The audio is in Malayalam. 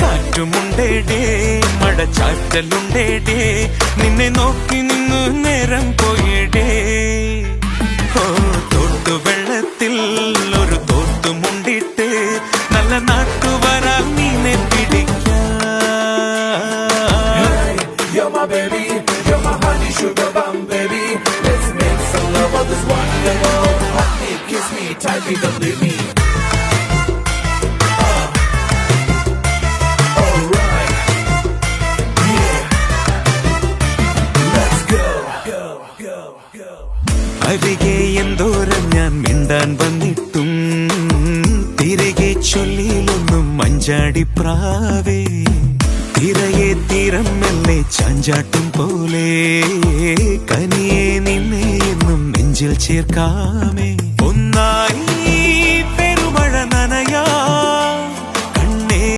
കാറ്റുമുണ്ടേടേ മഴച്ചാറ്റലുണ്ടേടേ നിന്നെ നോക്കി നിന്നു നേരം പോയിടേ ഓ തോട്ടുവെള്ളത്തിൽ ഒരു തോട്ടുമുണ്ടിട്ട് നല്ല നാട്ടുവരാൽ നീനെ പിടിക്കാം. You're my baby, you're my honey sugar bum baby. Let's make some love on this wonderful. Hug me, kiss me, tightly, don't leave me. Alright, yeah. Let's go, go, go, go. അരികെ എന്തോരം ഞാൻ മിണ്ടാൻ വന്നിട്ടും തിരികെ ചൊല്ലിയിലൊന്നും മഞ്ചാടിപ്രാവേ തിരയെ തീരം മെല്ലെ ചാഞ്ചാട്ടും പോലെ കനിയെ നിന്നെ എന്നും നെഞ്ചിൽ ചേർക്കാമേ. ഒന്നാ